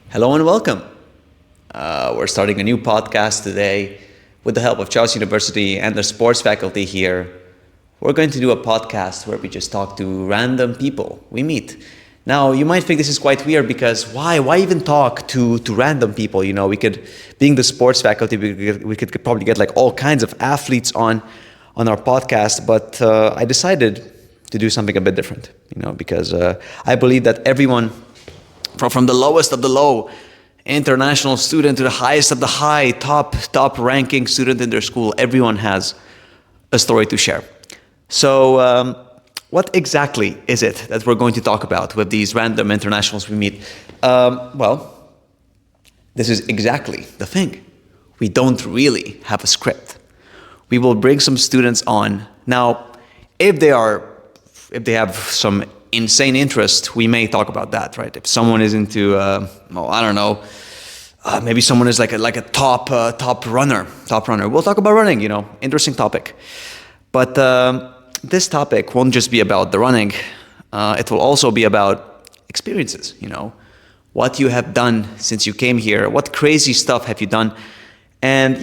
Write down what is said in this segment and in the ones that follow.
Hello and welcome. We're starting a new podcast today with the help of Charles University and the sports faculty here. We're going to do a podcast where we just talk to random people we meet. Now, you might think this is quite weird because why even talk to random people? You know, being the sports faculty, we could probably get like all kinds of athletes on our podcast, but I decided to do something a bit different, because I believe that everyone, from the lowest of the low international student to the highest of the high top ranking student in their school, everyone has a story to share. So what exactly is it that we're going to talk about with these random internationals we meet? Well, this is exactly the thing. We don't really have a script. We will bring some students on. Now, if they have some insane interest, we may talk about that, right? If someone is into, I don't know, maybe someone is like a top runner. We'll talk about running, interesting topic. But this topic won't just be about the running. It will also be about experiences, what you have done since you came here, what crazy stuff have you done, and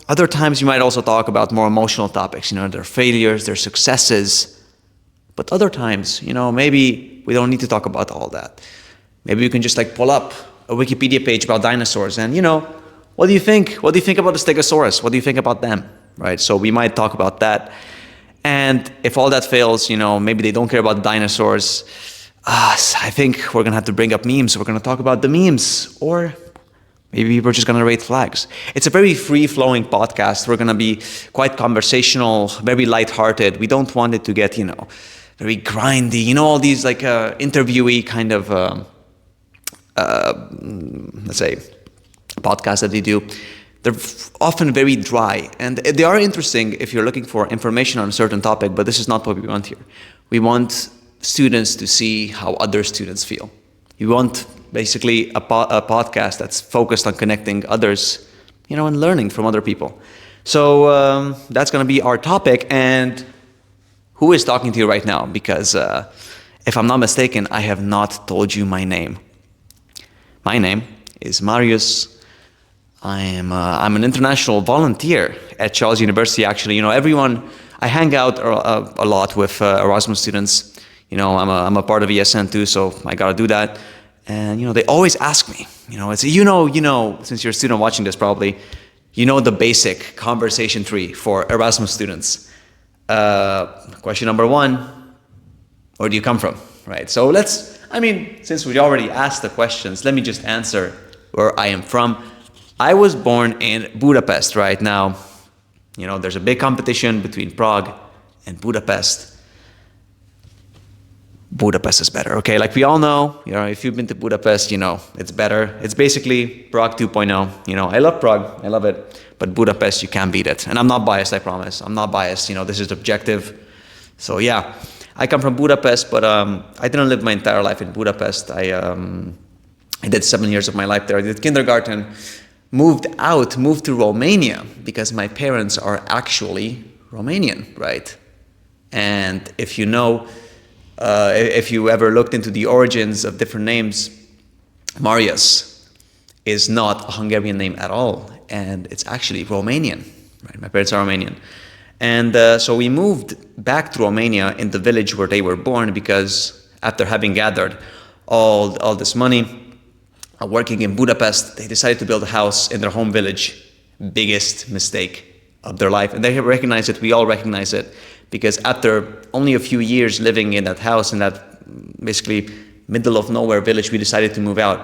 other times you might also talk about more emotional topics, their failures, their successes. But other times, maybe we don't need to talk about all that. Maybe you can just pull up a Wikipedia page about dinosaurs and, what do you think? What do you think about the Stegosaurus? What do you think about them? Right? So we might talk about that. And if all that fails, maybe they don't care about the dinosaurs. I think we're going to have to bring up memes. We're going to talk about the memes. Or maybe we're just going to rate flags. It's a very free-flowing podcast. We're going to be quite conversational, very lighthearted. We don't want it to get, very grindy, all these interviewee kind of, let's say, podcasts that they do. They're often very dry, and they are interesting if you're looking for information on a certain topic, but this is not what we want here. We want students to see how other students feel. We want basically a podcast that's focused on connecting others, and learning from other people. So that's going to be our topic, and who is talking to you right now? Because if I'm not mistaken, I have not told you my name. My name is Marius. I'm an international volunteer at Charles University. Actually, I hang out a lot with Erasmus students. I'm a part of ESN too, so I gotta do that. And they always ask me. Since you're a student watching this, probably, the basic conversation tree for Erasmus students. Question number one, where do you come from, right? So since we already asked the questions, let me just answer where I am from. I was born in Budapest right now. There's a big competition between Prague and Budapest. Budapest is better, okay? Like we all know, if you've been to Budapest, it's better. It's basically Prague 2.0. I love Prague, I love it. But Budapest, you can't beat it. And I'm not biased, I promise. I'm not biased, this is objective. So yeah, I come from Budapest, but I didn't live my entire life in Budapest. I did 7 years of my life there. I did kindergarten, moved to Romania because my parents are actually Romanian, right? And if if you ever looked into the origins of different names, Marius is not a Hungarian name at all, and it's actually Romanian, right? My parents are Romanian. And so we moved back to Romania in the village where they were born because after having gathered all this money, working in Budapest, they decided to build a house in their home village. Biggest mistake of their life. And they recognize it, we all recognize it, because after only a few years living in that house, in that basically middle of nowhere village, we decided to move out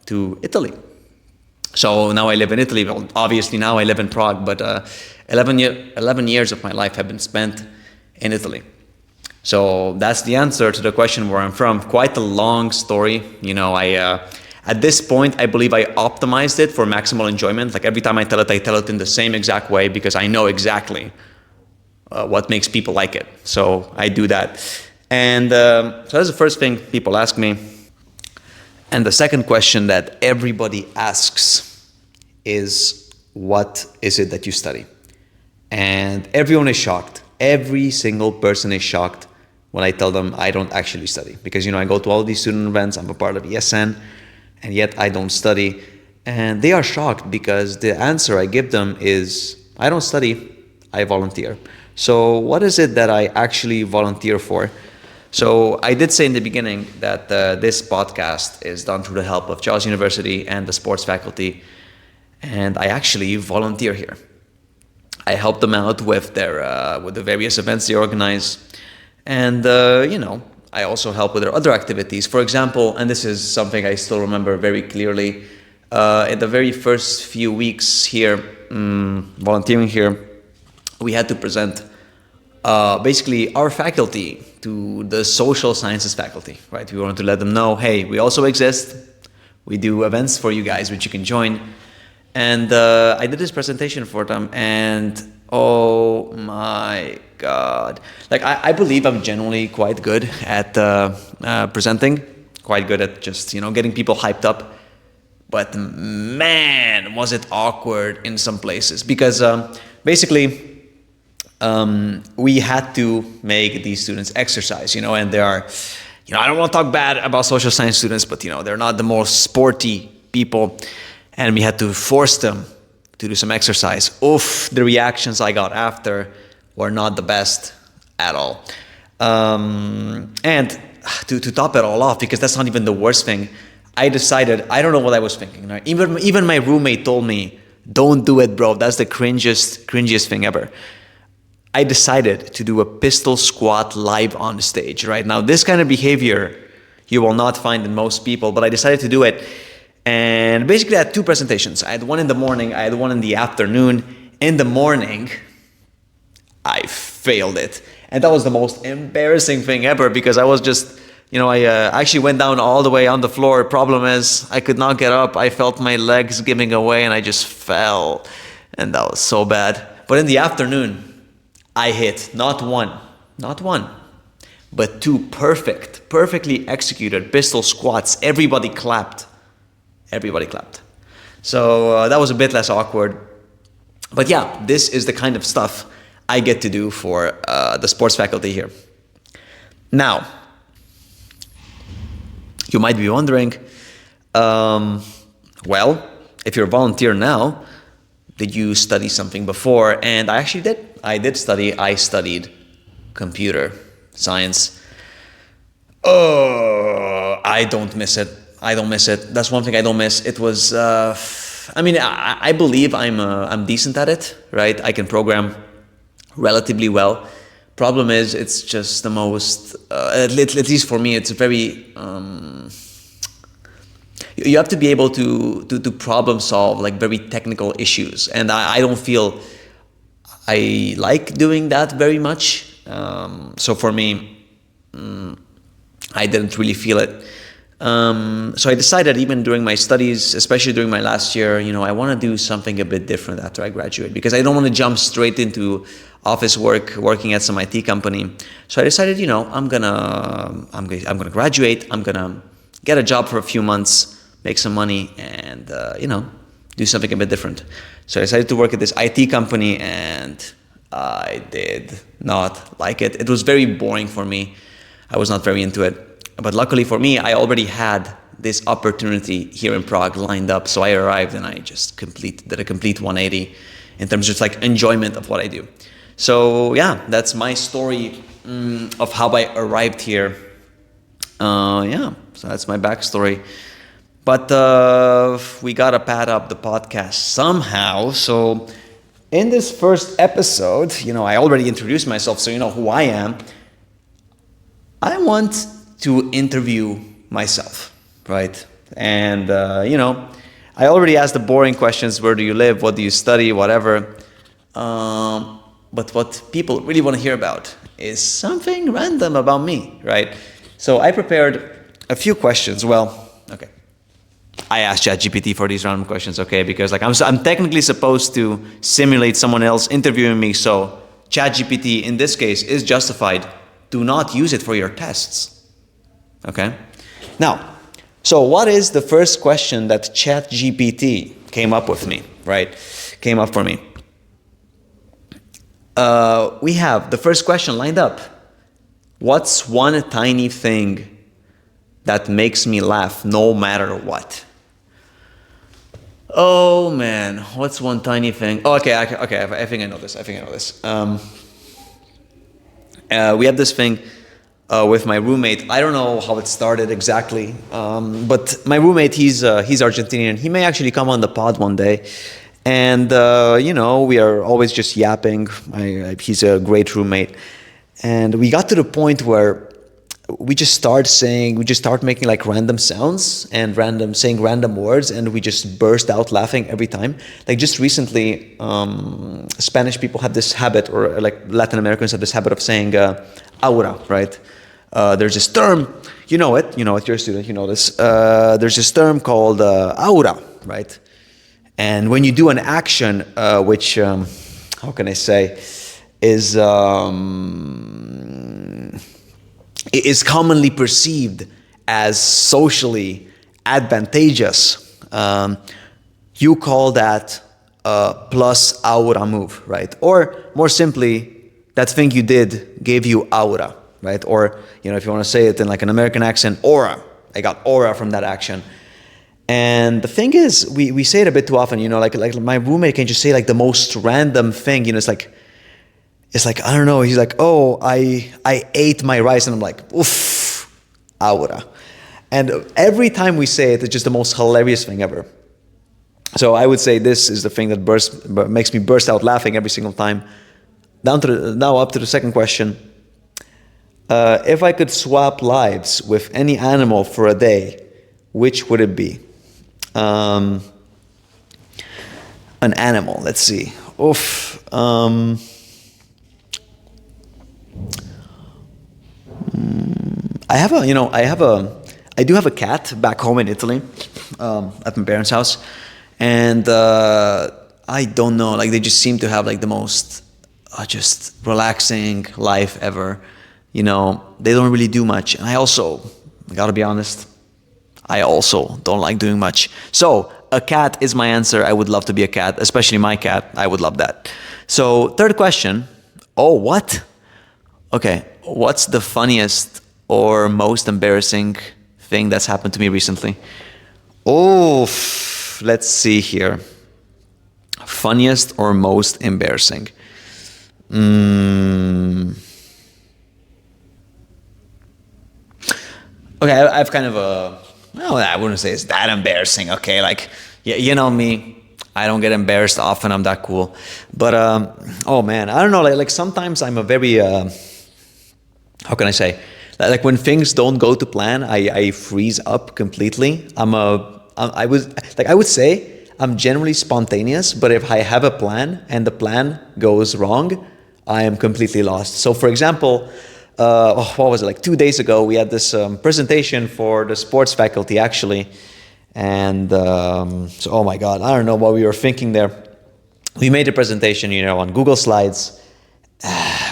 to Italy. So now I live in Italy. Well, obviously now I live in Prague, but 11 years of my life have been spent in Italy. So that's the answer to the question where I'm from. Quite a long story. At this point, I believe I optimized it for maximal enjoyment. Like every time I tell it in the same exact way because I know exactly what makes people like it. So I do that. And so that's the first thing people ask me. And the second question that everybody asks is, what is it that you study? And everyone is shocked. Every single person is shocked when I tell them I don't actually study. Because, I go to all these student events, I'm a part of ESN, and yet I don't study. And they are shocked because the answer I give them is, I don't study, I volunteer. So what is it that I actually volunteer for? So I did say in the beginning that this podcast is done through the help of Charles University and the sports faculty, and I actually volunteer here. I help them out with with the various events they organize, and I also help with their other activities. For example, and this is something I still remember very clearly, in the very first few weeks here, volunteering here, we had to present basically our faculty to the social sciences faculty, right? We wanted to let them know, hey, we also exist. We do events for you guys, which you can join. And I did this presentation for them, and oh my God. Like, I believe I'm generally quite good at presenting, quite good at just, getting people hyped up. But man, was it awkward in some places, because basically, we had to make these students exercise, and they are, I don't want to talk bad about social science students, but, they're not the most sporty people. And we had to force them to do some exercise. Oof, the reactions I got after were not the best at all. And to top it all off, because that's not even the worst thing, I decided, I don't know what I was thinking. Right? Even my roommate told me, don't do it, bro. That's the cringiest thing ever. I decided to do a pistol squat live on stage, right? Now, this kind of behavior you will not find in most people, but I decided to do it. And basically, I had two presentations. I had one in the morning, I had one in the afternoon. In the morning, I failed it. And that was the most embarrassing thing ever, because I was just, I actually went down all the way on the floor. Problem is, I could not get up. I felt my legs giving away, and I just fell. And that was so bad. But in the afternoon, I hit not one, but two perfectly executed pistol squats. Everybody clapped. So that was a bit less awkward. But yeah, this is the kind of stuff I get to do for the sports faculty here. Now, you might be wondering, well, if you're a volunteer now, did you study something before? And I actually did. I studied computer science. Oh, I don't miss it. That's one thing I don't miss. It was, I believe I'm decent at it, right? I can program relatively well. Problem is, it's just the most, at least for me, it's very, you have to be able to problem solve like very technical issues. And I don't feel I like doing that very much. So for me, I didn't really feel it. So I decided, even during my studies, especially during my last year, I want to do something a bit different after I graduate, because I don't want to jump straight into office work, working at some IT company. So I decided, I'm gonna graduate. I'm gonna get a job for a few months, make some money, and do something a bit different. So I decided to work at this IT company, and I did not like it. It was very boring for me. I was not very into it. But luckily for me, I already had this opportunity here in Prague lined up. So I arrived, and I just did a complete 180 in terms of like enjoyment of what I do. So yeah, that's my story of how I arrived here. So that's my backstory. But we gotta pad up the podcast somehow. So in this first episode, I already introduced myself, so you know who I am. I want to interview myself, right? And, I already asked the boring questions: where do you live? What do you study? Whatever. But what people really want to hear about is something random about me, right? So I prepared a few questions. Well, okay. I asked ChatGPT for these random questions, okay? Because I'm technically supposed to simulate someone else interviewing me. So ChatGPT, in this case, is justified. Do not use it for your tests, okay? Now, so what is the first question that ChatGPT came up for me? We have the first question lined up. What's one tiny thing that makes me laugh no matter what? Oh man, what's one tiny thing? Oh, okay, okay. I think I know this. I think I know this. We had this thing with my roommate. I don't know how it started exactly, but my roommate, he's Argentinian. He may actually come on the pod one day, and we are always just yapping. He's a great roommate, and we got to the point where we just start making like random sounds and saying random words, and we just burst out laughing every time. Like just recently, Spanish people have this habit, or like Latin Americans have this habit of saying aura, right? There's this term, you know it, you're a student, you know this. There's this term called aura, right? And when you do an action, which, how can I say, is commonly perceived as socially advantageous, you call that plus aura move, right? Or more simply, that thing you did gave you aura, right? Or, if you want to say it in like an American accent, aura. I got aura from that action. And the thing is, we say it a bit too often, like my roommate can just say like the most random thing, it's like, I don't know, he's like, oh, I ate my rice, and I'm like, oof, aura. And every time we say it, it's just the most hilarious thing ever. So I would say this is the thing that makes me burst out laughing every single time. Now up to the second question. If I could swap lives with any animal for a day, which would it be? An animal, let's see. Oof. I do have a cat back home in Italy, at my parents' house, and I don't know, like they just seem to have like the most just relaxing life ever. They don't really do much, and I gotta be honest, I also don't like doing much. So a cat is my answer. I would love to be a cat, especially my cat. I would love that. So third question. Oh, what? Okay, what's the funniest or most embarrassing thing that's happened to me recently? Oh, let's see here. Funniest or most embarrassing? Okay, I've kind of well, I wouldn't say it's that embarrassing. Okay, like, you know me. I don't get embarrassed often. I'm that cool. But, oh man, I don't know. Like sometimes I'm a very, how can I say? Like when things don't go to plan, I freeze up completely. I would say I'm generally spontaneous, but if I have a plan and the plan goes wrong, I am completely lost. So for example, what was it? Like 2 days ago, we had this presentation for the sports faculty actually. And so, oh my God, I don't know what we were thinking there. We made a presentation, on Google Slides.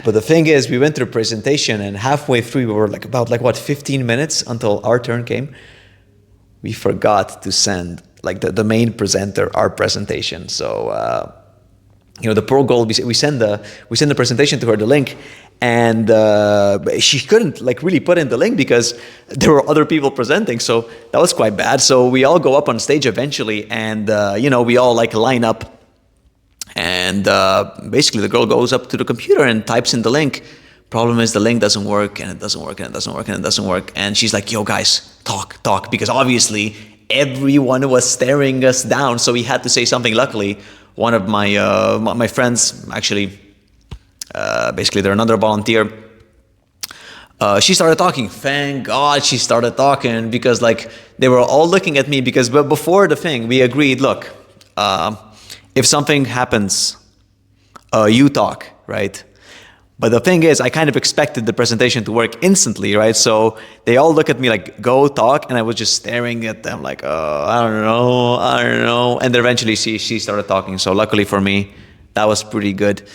But the thing is, we went through a presentation, and halfway through, we were like about 15 minutes until our turn came. We forgot to send the main presenter our presentation. So the poor girl, we send the presentation to her, the link, and she couldn't really put in the link because there were other people presenting. So that was quite bad. So we all go up on stage eventually, and we all line up. And basically the girl goes up to the computer and types in the link. Problem is the link doesn't work, and it doesn't work, and it doesn't work, and it doesn't work. And she's like, yo guys, talk, because obviously everyone was staring us down. So we had to say something. Luckily, one of my friends, actually, basically they're another volunteer, she started talking. Thank God she started talking, because they were all looking at me, because before the thing we agreed, look, if something happens, you talk, right? But the thing is, I kind of expected the presentation to work instantly, right? So they all look at me like, go talk, and I was just staring at them like, I don't know. And then eventually she started talking. So luckily for me, that was pretty good.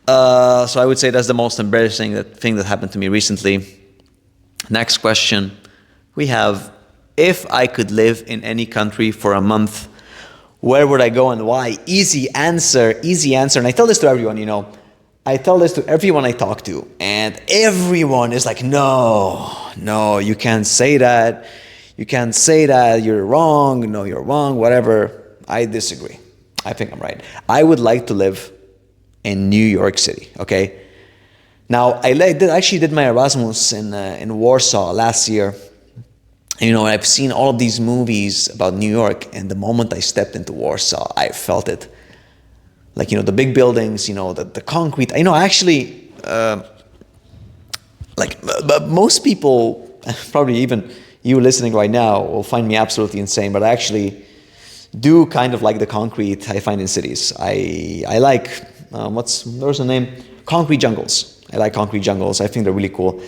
So I would say that's the most embarrassing thing that happened to me recently. Next question. We have, if I could live in any country for a month, where would I go and why? Easy answer. And I tell this to everyone, I tell this to everyone I talk to, and everyone is like, no, you can't say that. You're wrong. No, you're wrong, whatever. I disagree. I think I'm right. I would like to live in New York City, okay? Now, actually did my Erasmus in Warsaw last year. You know, I've seen all of these movies about New York, and the moment I stepped into Warsaw, I felt it. Like, you know, the big buildings, you know, the concrete. You know, actually, but most people, probably even you listening right now, will find me absolutely insane, but I actually do kind of like the concrete I find in cities. I like, there's the name? Concrete jungles. I like concrete jungles. I think they're really cool.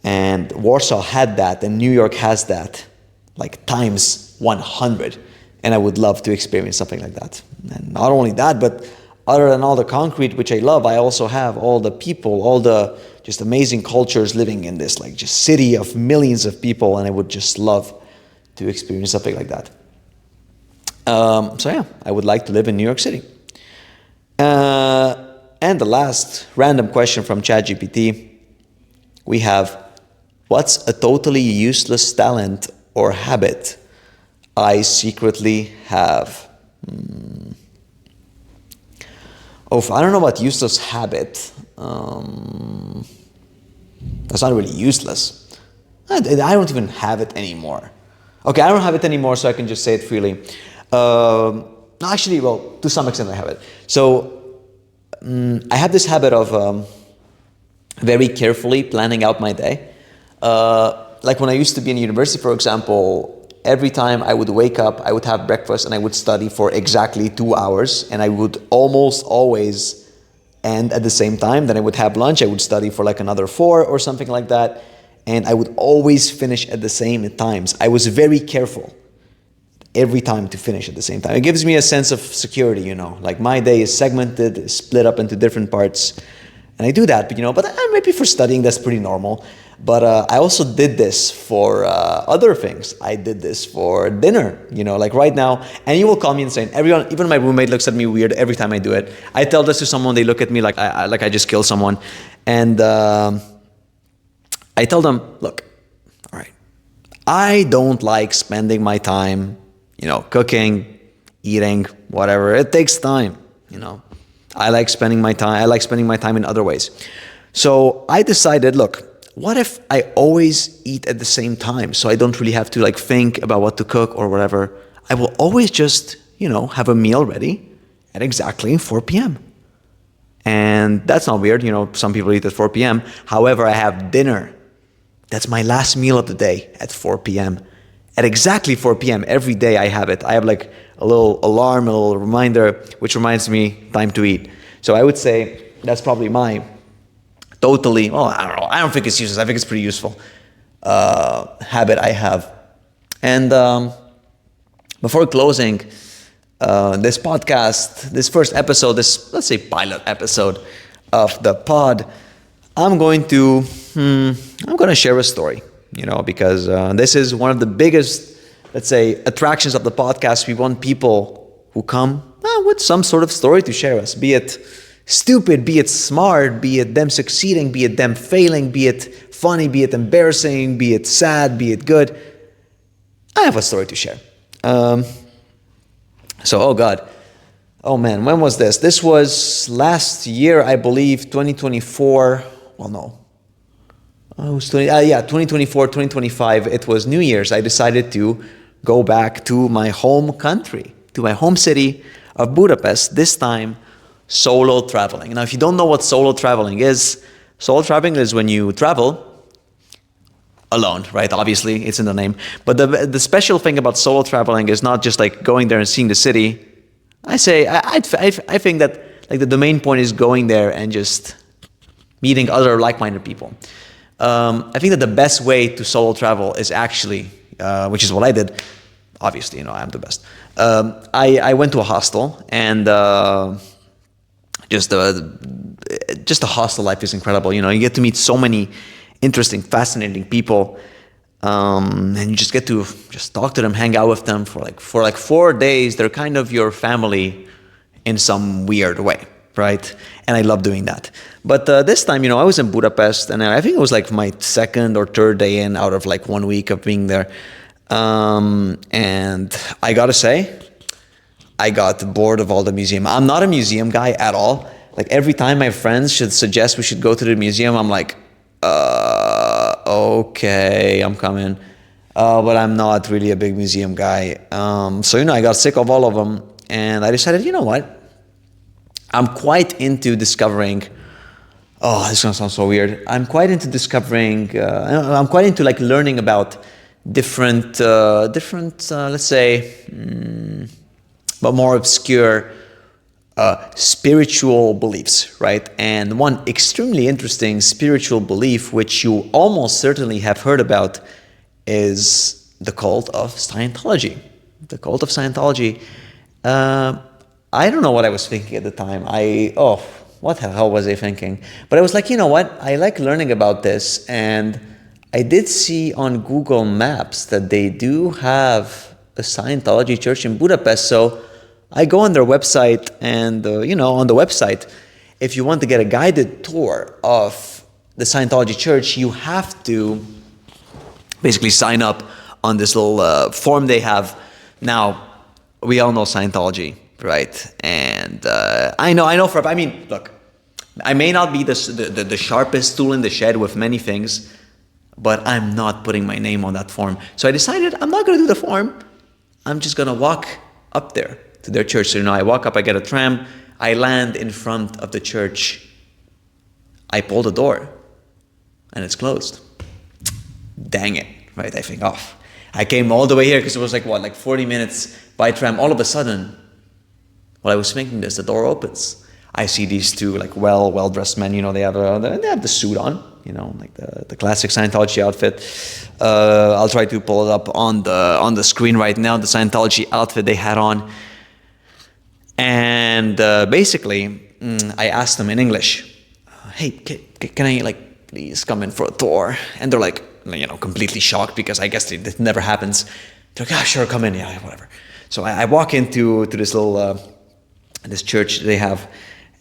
And Warsaw had that, and New York has that, like times 100. And I would love to experience something like that. And not only that, but other than all the concrete, which I love, I also have all the people, all the just amazing cultures living in this, like just city of millions of people. And I would just love to experience something like that. So yeah, I would like to live in New York City. And the last random question from ChatGPT, we have, what's a totally useless talent or habit I secretly have? I don't know about useless habit. That's not really useless. I don't even have it anymore. Okay, I don't have it anymore, so I can just say it freely. Actually, well, to some extent I have it. So I have this habit of very carefully planning out my day. Like when I used to be in university, for example, every time I would wake up, I would have breakfast and I would study for exactly 2 hours, and I would almost always end at the same time. Then I would have lunch, I would study for like another 4 or something like that, and I would always finish at the same times. I was very careful every time to finish at the same time. It gives me a sense of security, you know, like my day is segmented, split up into different parts, and I do that, but maybe for studying, that's pretty normal. But I also did this for other things. I did this for dinner, like right now. And you will call me insane. Everyone, even my roommate, looks at me weird every time I do it. I tell this to someone, they look at me like I just killed someone. And I tell them, look, all right, I don't like spending my time, cooking, eating, whatever. It takes time, I like spending my time in other ways. So I decided, look, what if I always eat at the same time, so I don't really have to think about what to cook or whatever? I will always just, have a meal ready at exactly 4 p.m. And that's not weird, some people eat at 4 p.m. However, I have dinner. That's my last meal of the day at 4 p.m. At exactly 4 p.m. every day I have it. I have like a little alarm, a little reminder, which reminds me time to eat. So I would say that's probably my totally, I don't know. I don't think it's useless. I think it's pretty useful habit I have. And before closing this podcast, this first episode, this, let's say, pilot episode of the pod, I'm going to share a story, because this is one of the biggest, let's say, attractions of the podcast. We want people who come with some sort of story to share us, be it stupid, be it smart, be it them succeeding, be it them failing, be it funny, be it embarrassing, be it sad, be it good. I have a story to share. Oh man, when was this? This was last year, I believe, 2024. Well, no. It was 2024, 2025. It was New Year's. I decided to go back to my home country, to my home city of Budapest, this time solo traveling. Now, if you don't know what solo traveling is when you travel alone, right? Obviously, it's in the name. But the special thing about solo traveling is not just like going there and seeing the city. I think that the main point is going there and just meeting other like-minded people. I think that the best way to solo travel is actually, which is what I did. Obviously, I'm the best. I went to a hostel, and just the hostel life is incredible. You get to meet so many interesting, fascinating people, and you just get to just talk to them, hang out with them for 4 days. They're kind of your family in some weird way, right? And I love doing that. But this time, I was in Budapest, and I think it was my second or third day in out of 1 week of being there. And I gotta say, I got bored of all the museum. I'm not a museum guy at all. Like every time my friends should suggest we should go to the museum, I'm like, okay, I'm coming. But I'm not really a big museum guy. So, I got sick of all of them. And I decided, you know what? I'm quite into discovering. Oh, this is gonna sound so weird. I'm quite into discovering. I'm quite into like learning about different, let's say, but more obscure spiritual beliefs, right? And one extremely interesting spiritual belief, which you almost certainly have heard about, is the cult of Scientology. The cult of Scientology. I don't know what I was thinking at the time. What the hell was I thinking? But I was like, you know what? I like learning about this. And I did see on Google Maps that they do have a Scientology church in Budapest. So I go on their website and, on the website, if you want to get a guided tour of the Scientology church, you have to basically sign up on this little form they have. Now, we all know Scientology, right? And I know look, I may not be the sharpest tool in the shed with many things, but I'm not putting my name on that form. So I decided I'm not going to do the form. I'm just going to walk up there to their church. So, I walk up, I get a tram, I land in front of the church. I pull the door and it's closed. Dang it, right? I think, I came all the way here because it was like 40 minutes by tram. All of a sudden, while I was thinking this, the door opens. I see these two well-dressed men. They have the suit on. Like the classic Scientology outfit. I'll try to pull it up on the screen right now. The Scientology outfit they had on, and basically, I asked them in English, "Hey, can I please come in for a tour?" And they're like, completely shocked because I guess it never happens. They're like, sure, come in, yeah, whatever. So I walk into this little this church they have.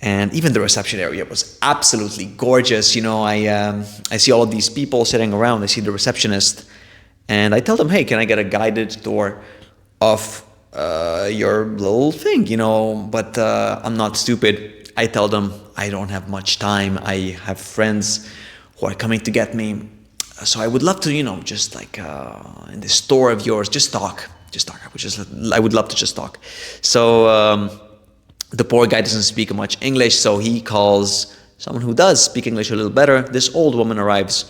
And even the reception area was absolutely gorgeous. I see all of these people sitting around. I see the receptionist. And I tell them, hey, can I get a guided tour of your little thing? But I'm not stupid. I tell them I don't have much time. I have friends who are coming to get me. So I would love to, just in this store of yours, just talk. I would love to just talk. So the poor guy doesn't speak much English, so he calls someone who does speak English a little better. This old woman arrives,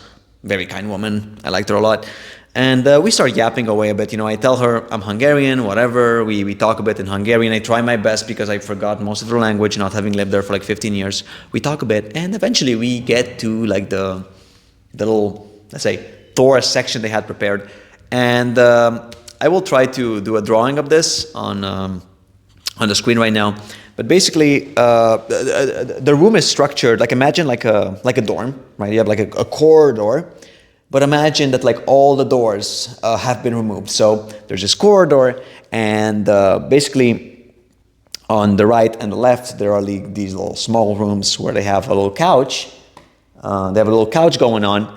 very kind woman. I liked her a lot. And we start yapping away a bit. I tell her I'm Hungarian, whatever. We talk a bit in Hungarian. I try my best because I forgot most of the language, not having lived there for 15 years. We talk a bit, and eventually we get to the little, let's say, tour section they had prepared. And I will try to do a drawing of this on the screen right now. But basically, the room is structured imagine like a dorm, right? You have a corridor, but imagine that all the doors have been removed. So there's this corridor, and basically on the right and the left there are these little small rooms where they have a little couch. They have a little couch going on,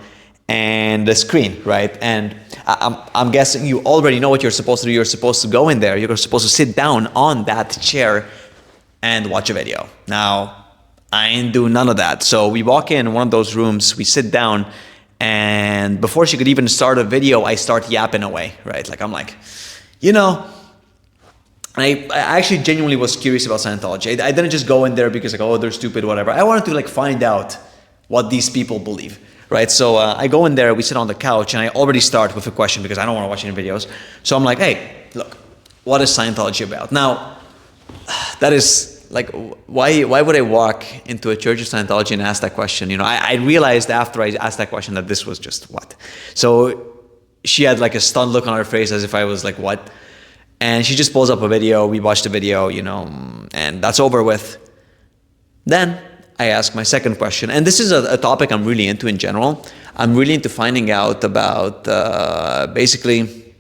and the screen, right? And I'm guessing you already know what you're supposed to do. You're supposed to go in there. You're supposed to sit down on that chair and watch a video. Now, I ain't doing none of that. So we walk in one of those rooms, we sit down, and before she could even start a video, I start yapping away, right? I'm I actually genuinely was curious about Scientology. I didn't just go in there because they're stupid, whatever. I wanted to find out what these people believe, right? So I go in there, we sit on the couch, and I already start with a question because I don't want to watch any videos. So I'm like, hey, look, what is Scientology about? Now, that is why would I walk into a Church of Scientology and ask that question? I realized after I asked that question that this was just what. So she had a stunned look on her face as if I was what? And she just pulls up a video. We watched the video, and that's over with. Then I ask my second question, and this is a topic I'm really into in general. I'm really into finding out about basically,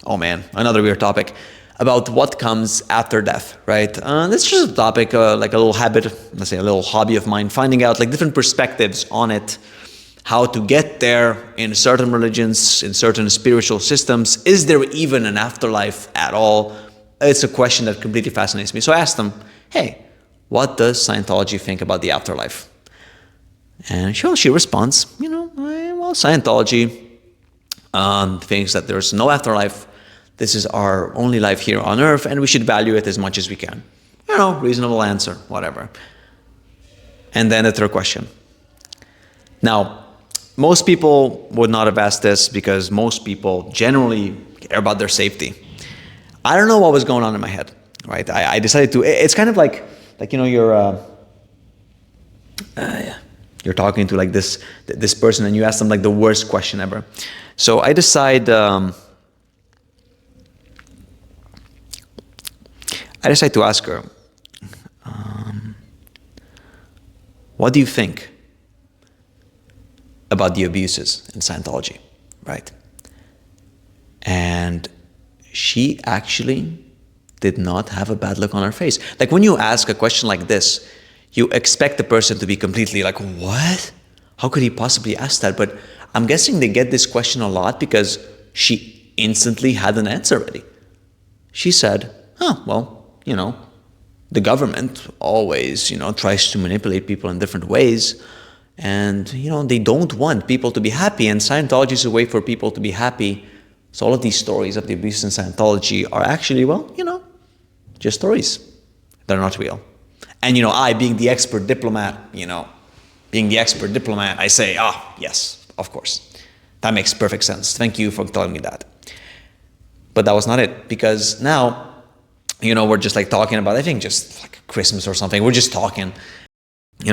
another weird topic, about what comes after death, right? This is just a topic, a little habit, let's say a little hobby of mine, finding out different perspectives on it, how to get there in certain religions, in certain spiritual systems. Is there even an afterlife at all? it's a question that completely fascinates me. So I asked them, hey, what does Scientology think about the afterlife? And she responds, well, Scientology thinks that there's no afterlife. This is our only life here on earth, and we should value it as much as we can. Reasonable answer, whatever. And then the third question. Now, most people would not have asked this because most people generally care about their safety. I don't know what was going on in my head, right? I decided to, it's kind of like you're talking to like this person and you ask them like the worst question ever. So I decide to ask her, what do you think about the abuses in Scientology, right? And she actually did not have a bad look on her face. Like when you ask a question like this, you expect the person to be completely like, what? How could he possibly ask that? But I'm guessing they get this question a lot because she instantly had an answer ready. She said, the government always, tries to manipulate people in different ways. And, they don't want people to be happy. And Scientology is a way for people to be happy. So all of these stories of the abuse in Scientology are actually, just stories. They're not real. And, I, being the expert diplomat, I say, yes, of course. That makes perfect sense. Thank you for telling me that. But that was not it. Because now, we're just like talking about, I think just like Christmas or something. We're just talking.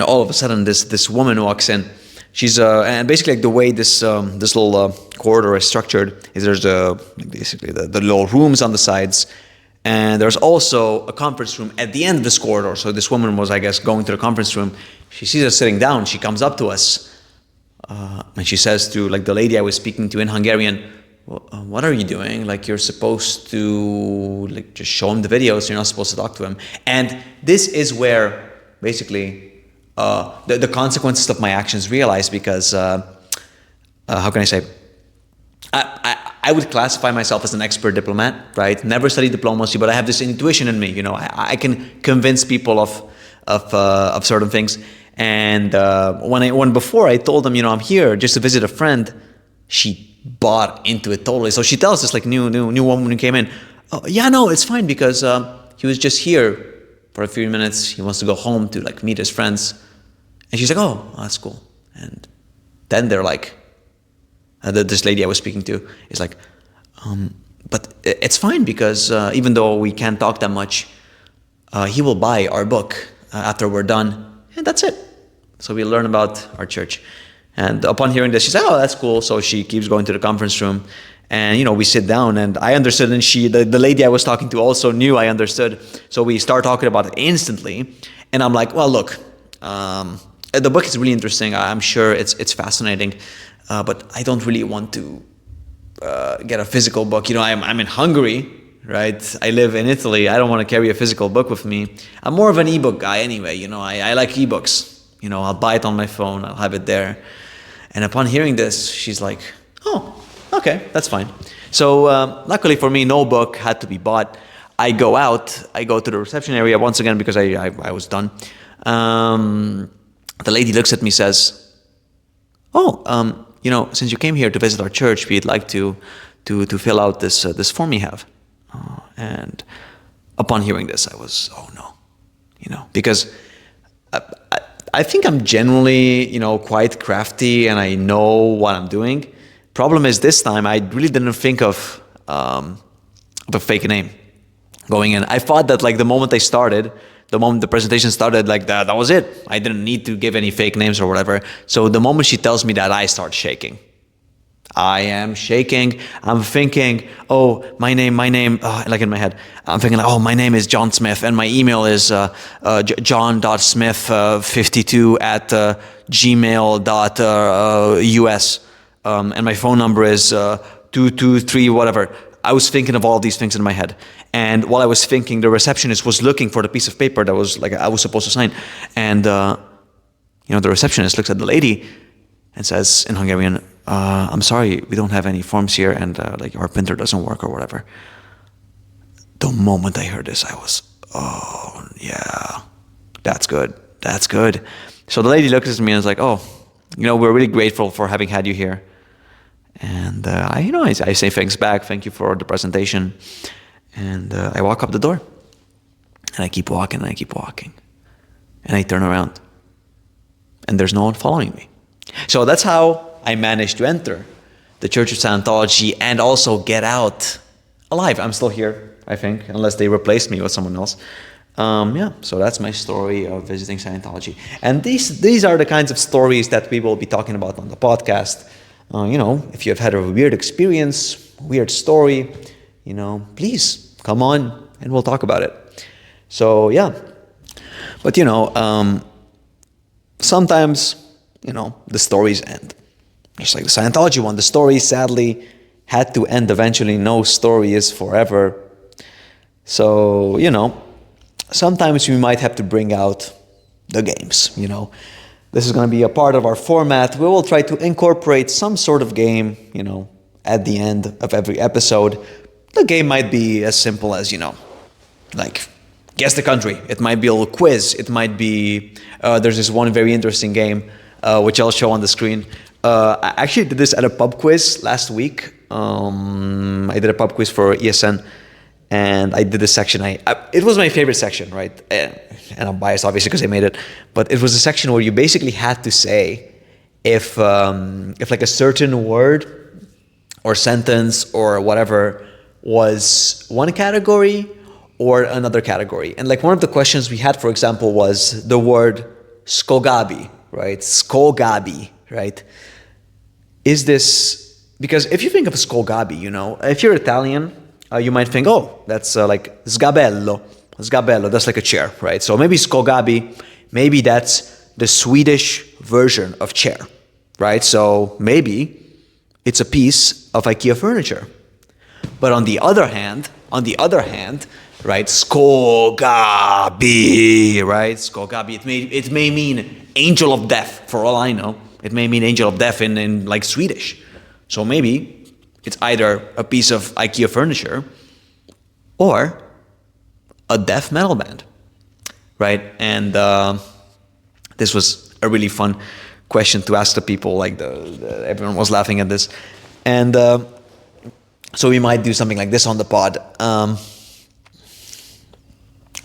All of a sudden this woman walks in. She's and basically like the way this little corridor is structured is there's basically the little rooms on the sides, and there's also a conference room at the end of this corridor. So this woman was, I guess, going to the conference room. She sees us sitting down. She comes up to us and she says to like the lady I was speaking to in Hungarian, what are you doing? Like you're supposed to like just show him the videos. You're not supposed to talk to him. And this is where basically the consequences of my actions realized, because how can I say? I would classify myself as an expert diplomat, right? Never studied diplomacy, but I have this intuition in me. I can convince people of certain things. And when before I told them, I'm here just to visit a friend, she bought into it totally. So she tells this like new woman who came in, it's fine because he was just here for a few minutes. He wants to go home to like meet his friends. And she's like, oh, that's cool. And then they're like, this lady I was speaking to is like, but it's fine because even though we can't talk that much, he will buy our book after we're done. And that's it. So we learn about our church. And upon hearing this, she said, oh, that's cool. So she keeps going to the conference room. And, we sit down and I understood. And the lady I was talking to also knew I understood. So we start talking about it instantly. And I'm like, well, look, the book is really interesting. I'm sure it's fascinating. But I don't really want to get a physical book. I'm in Hungary, right? I live in Italy. I don't want to carry a physical book with me. I'm more of an ebook guy anyway. I like ebooks. I'll buy it on my phone. I'll have it there. And upon hearing this, she's like, oh, okay, that's fine. So luckily for me, no book had to be bought. I go out. I go to the reception area once again because I was done. The lady looks at me, says, oh, since you came here to visit our church, we'd like to fill out this form you have. And upon hearing this, I was, oh no, because I think I'm generally, quite crafty and I know what I'm doing. Problem is this time I really didn't think of a fake name going in. I thought that like the moment the presentation started, like that was it. I didn't need to give any fake names or whatever. So the moment she tells me that, I start shaking. I am shaking. I'm thinking, oh, my name, like in my head. I'm thinking, oh, my name is John Smith, and my email is john.smith52@gmail.us, and my phone number is 223 whatever. I was thinking of all these things in my head. And while I was thinking, the receptionist was looking for the piece of paper that was like I was supposed to sign. And the receptionist looks at the lady and says in Hungarian, I'm sorry, we don't have any forms here, and like our printer doesn't work or whatever. The the moment I heard this, I was, oh, yeah, that's good. That's good. So the lady looks at me and is like, oh, we're really grateful for having had you here. And I say thanks back. Thank you for the presentation. And I walk up the door. And I keep walking and I keep walking. And I turn around. And there's no one following me. So that's how I managed to enter the Church of Scientology and also get out alive. I'm still here, I think, unless they replace me with someone else. So that's my story of visiting Scientology. And these are the kinds of stories that we will be talking about on the podcast. If you have had a weird experience, weird story, please come on and we'll talk about it. So, yeah. But, sometimes, the stories end. Just like the Scientology one, the story sadly had to end eventually. No story is forever. So, sometimes we might have to bring out the games, This is going to be a part of our format. We will try to incorporate some sort of game, at the end of every episode. The game might be as simple as, like, guess the country. It might be a little quiz. It might be, there's this one very interesting game, which I'll show on the screen. I actually did this at a pub quiz last week. I did a pub quiz for ESN. And I did this section. It was my favorite section, right? And I'm biased, obviously, because I made it. But it was a section where you basically had to say if like a certain word or sentence or whatever was one category or another category. And like one of the questions we had, for example, was the word skogabi, right? Skogabi, right? Is this, because if you think of skogabi, if you're Italian, you might think, oh, that's like sgabello. Sgabello, that's like a chair, right? So maybe skogabi, maybe that's the Swedish version of chair, right? So maybe it's a piece of IKEA furniture. But on the other hand, right, skogabi, right? Skogabi, it may mean angel of death, for all I know. It may mean angel of death in like Swedish. So maybe it's either a piece of IKEA furniture or a death metal band, right? And this was a really fun question to ask the people. Like everyone was laughing at this, and so we might do something like this on the pod,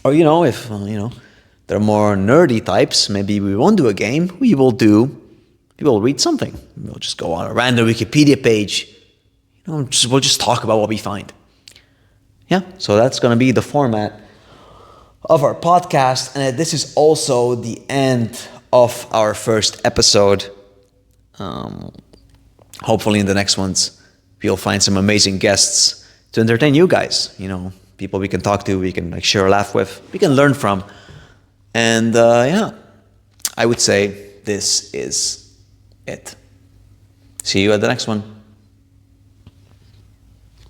or if there are more nerdy types, maybe we won't do a game. We will read something. We'll just go on a random Wikipedia page. We'll just talk about what we find. Yeah, so that's going to be the format of our podcast. And this is also the end of our first episode. Hopefully in the next ones, we'll find some amazing guests to entertain you guys. People we can talk to, we can share a laugh with, we can learn from. And I would say this is it. See you at the next one.